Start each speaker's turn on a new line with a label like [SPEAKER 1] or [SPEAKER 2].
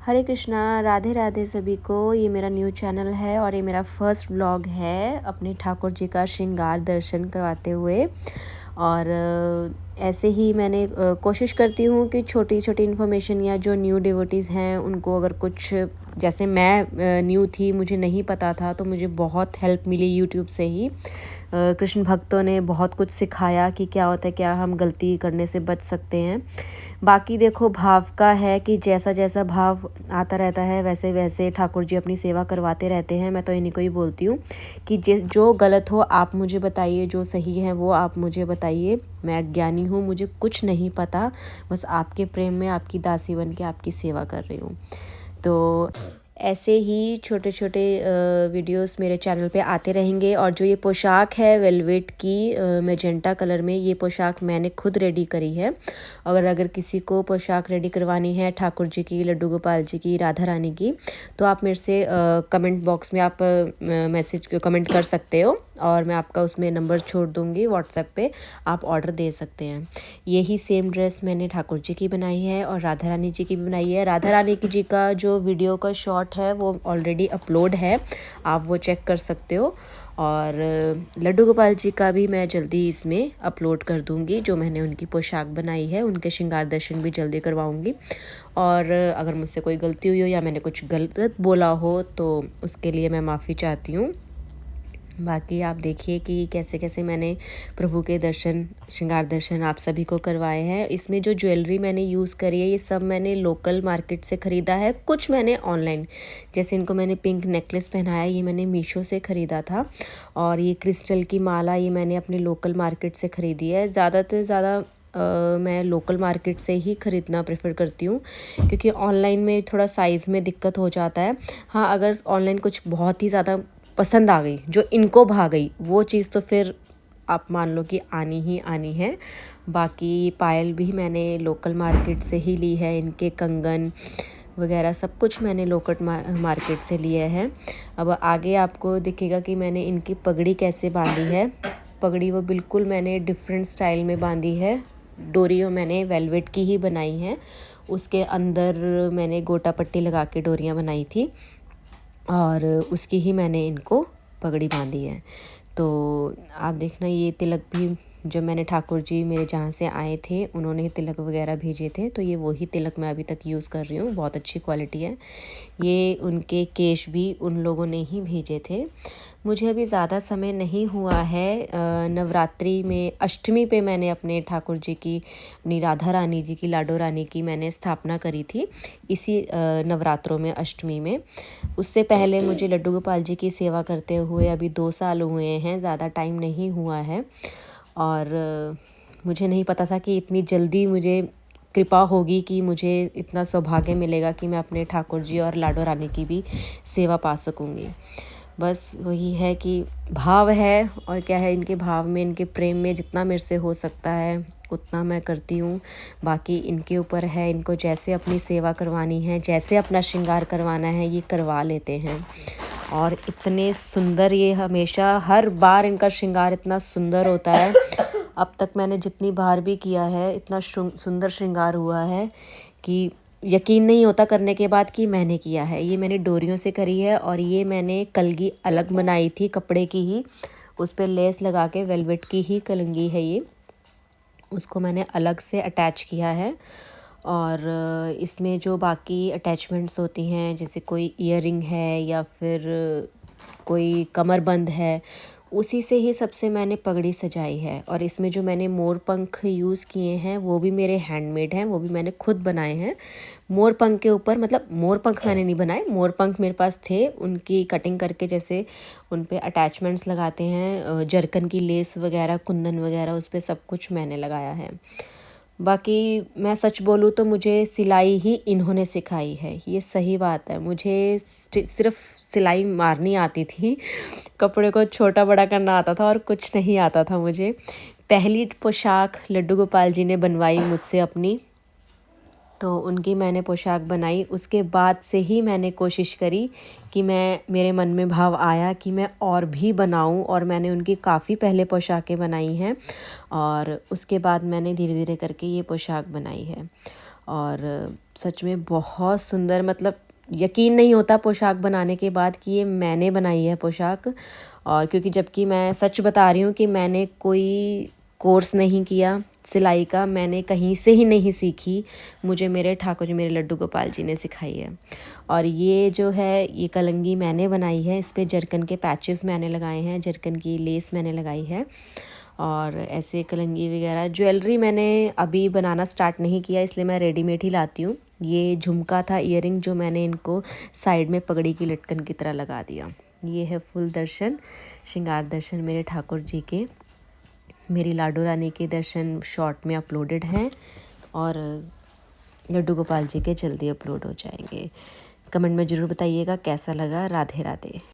[SPEAKER 1] हरे कृष्णा, राधे राधे सभी को। ये मेरा न्यू चैनल है और ये मेरा फर्स्ट व्लॉग है अपने ठाकुर जी का श्रृंगार दर्शन करवाते हुए। और ऐसे ही मैंने कोशिश करती हूँ कि छोटी छोटी इन्फॉर्मेशन या जो न्यू डिवोटीज़ हैं उनको अगर कुछ, जैसे मैं न्यू थी, मुझे नहीं पता था, तो मुझे बहुत हेल्प मिली यूट्यूब से ही। कृष्ण भक्तों ने बहुत कुछ सिखाया कि क्या होता है, क्या हम गलती करने से बच सकते हैं। बाकी देखो, भाव का है कि जैसा जैसा भाव आता रहता है वैसे वैसे ठाकुर जी अपनी सेवा करवाते रहते हैं। मैं तो इन्हीं को ही बोलती हूँ कि जो गलत हो आप मुझे बताइए, जो सही है वो आप मुझे बताइए। मैं अज्ञानी हूँ, मुझे कुछ नहीं पता, बस आपके प्रेम में आपकी दासी बन के आपकी सेवा कर रही हूँ। तो ऐसे ही छोटे छोटे वीडियोस मेरे चैनल पे आते रहेंगे। और जो ये पोशाक है वेलवेट की मैजेंटा कलर में, ये पोशाक मैंने खुद रेडी करी है। अगर किसी को पोशाक रेडी करवानी है ठाकुर जी की, लड्डू गोपाल जी की, राधा रानी की, तो आप मेरे से कमेंट बॉक्स में आप मैसेज कमेंट कर सकते हो और मैं आपका उसमें नंबर छोड़ दूँगी व्हाट्सएप पे, आप ऑर्डर दे सकते हैं। यही सेम ड्रेस मैंने ठाकुर जी की बनाई है और राधा रानी जी की भी बनाई है। राधा रानी जी का जो वीडियो का शॉट है वो ऑलरेडी अपलोड है, आप वो चेक कर सकते हो। और लड्डू गोपाल जी का भी मैं जल्दी इसमें अपलोड कर दूंगी। जो मैंने उनकी पोशाक बनाई है, उनके श्रृंगार दर्शन भी जल्दी करवाऊंगी। और अगर मुझसे कोई गलती हुई हो या मैंने कुछ गलत बोला हो तो उसके लिए मैं माफ़ी चाहती हूँ। बाकी आप देखिए कि कैसे कैसे मैंने प्रभु के दर्शन, श्रृंगार दर्शन आप सभी को करवाए हैं। इसमें जो ज्वेलरी मैंने यूज़ करी है ये सब मैंने लोकल मार्केट से ख़रीदा है, कुछ मैंने ऑनलाइन, जैसे इनको मैंने पिंक नेकलेस पहनाया, ये मैंने मीशो से ख़रीदा था। और ये क्रिस्टल की माला ये मैंने अपने लोकल मार्केट से ख़रीदी है। ज़्यादा से ज़्यादा मैं लोकल मार्केट से ही ख़रीदना प्रेफर करती हूँ, क्योंकि ऑनलाइन में थोड़ा साइज़ में दिक्कत हो जाता है। हाँ, अगर ऑनलाइन कुछ बहुत ही ज़्यादा पसंद आ गई, जो इनको भा गई, वो चीज़ तो फिर आप मान लो कि आनी ही आनी है। बाकी पायल भी मैंने लोकल मार्केट से ही ली है, इनके कंगन वगैरह सब कुछ मैंने लोकल मार्केट से लिए हैं। अब आगे आपको दिखेगा कि मैंने इनकी पगड़ी कैसे बांधी है। पगड़ी वो बिल्कुल मैंने डिफरेंट स्टाइल में बांधी है। डोरियाँ मैंने वेलवेट की ही बनाई हैं, उसके अंदर मैंने गोटा पट्टी लगा के डोरियाँ बनाई थी और उसकी ही मैंने इनको पगड़ी बांधी है। तो आप देखना, ये तिलक भी जब मैंने ठाकुर जी मेरे जहाँ से आए थे उन्होंने तिलक वगैरह भेजे थे, तो ये वही तिलक मैं अभी तक यूज़ कर रही हूँ, बहुत अच्छी क्वालिटी है। ये उनके केश भी उन लोगों ने ही भेजे थे। मुझे अभी ज़्यादा समय नहीं हुआ है। नवरात्रि में अष्टमी पे मैंने अपने ठाकुर जी की, अपनी राधा रानी जी की, लाडो रानी की मैंने स्थापना करी थी इसी नवरात्रों में, अष्टमी में। उससे पहले मुझे लड्डू गोपाल जी की सेवा करते हुए अभी 2 साल हुए हैं, ज़्यादा टाइम नहीं हुआ है। और मुझे नहीं पता था कि इतनी जल्दी मुझे कृपा होगी, कि मुझे इतना सौभाग्य मिलेगा कि मैं अपने ठाकुर जी और लाडो रानी की भी सेवा पा सकूँगी। बस वही है कि भाव है, और क्या है, इनके भाव में, इनके प्रेम में जितना मेरे से हो सकता है उतना मैं करती हूँ। बाकी इनके ऊपर है, इनको जैसे अपनी सेवा करवानी है, जैसे अपना श्रृंगार करवाना है, ये करवा लेते हैं। और इतने सुंदर, ये हमेशा हर बार इनका श्रृंगार इतना सुंदर होता है। अब तक मैंने जितनी बार भी किया है इतना सुंदर श्रृंगार हुआ है कि यकीन नहीं होता करने के बाद कि मैंने किया है। ये मैंने डोरियों से करी है और ये मैंने कलगी अलग बनाई थी, कपड़े की ही, उस पर लेस लगा के, वेलवेट की ही कलगी है ये, उसको मैंने अलग से अटैच किया है। और इसमें जो बाकी अटैचमेंट्स होती हैं, जैसे कोई ईयरिंग है या फिर कोई कमरबंद है, उसी से ही सबसे मैंने पगड़ी सजाई है। और इसमें जो मैंने मोर पंख यूज़ किए हैं वो भी मेरे हैंडमेड हैं, वो भी मैंने खुद बनाए हैं। मोर पंख के ऊपर, मतलब मोर पंख मैंने नहीं बनाए, मोर पंख मेरे पास थे, उनकी कटिंग करके जैसे उन पे अटैचमेंट्स लगाते हैं, जरकन की लेस वगैरह, कुंदन वगैरह, उस पर सब कुछ मैंने लगाया है। बाकी मैं सच बोलूँ तो मुझे सिलाई ही इन्होंने सिखाई है, ये सही बात है। मुझे सिर्फ सिलाई मारनी आती थी, कपड़े को छोटा बड़ा करना आता था और कुछ नहीं आता था मुझे। पहली पोशाक लड्डू गोपाल जी ने बनवाई मुझसे अपनी, तो उनकी मैंने पोशाक बनाई। उसके बाद से ही मैंने कोशिश करी कि मेरे मन में भाव आया कि मैं और भी बनाऊं, और मैंने उनकी काफ़ी पहले पोशाकें बनाई हैं और उसके बाद मैंने धीरे धीरे करके ये पोशाक बनाई है। और सच में बहुत सुंदर, मतलब यकीन नहीं होता पोशाक बनाने के बाद कि ये मैंने बनाई है पोशाक। और क्योंकि जबकि मैं सच बता रही हूँ कि मैंने कोई कोर्स नहीं किया सिलाई का, मैंने कहीं से ही नहीं सीखी, मुझे मेरे ठाकुर जी, मेरे लड्डू गोपाल जी ने सिखाई है। और ये जो है ये कलंगी मैंने बनाई है, इस पे जरकन के पैचेस मैंने लगाए हैं, जरकन की लेस मैंने लगाई है। और ऐसे कलंगी वगैरह ज्वेलरी मैंने अभी बनाना स्टार्ट नहीं किया, इसलिए मैं रेडीमेड ही लाती हूँ। ये झुमका था, ईयरिंग, जो मैंने इनको साइड में पगड़ी की लटकन की तरह लगा दिया। ये है फुल दर्शन, श्रृंगार दर्शन मेरे ठाकुर जी के। मेरी लाडो रानी के दर्शन शॉर्ट में अपलोडेड हैं और लड्डू गोपाल जी के जल्दी अपलोड हो जाएंगे। कमेंट में ज़रूर बताइएगा कैसा लगा। राधे राधे।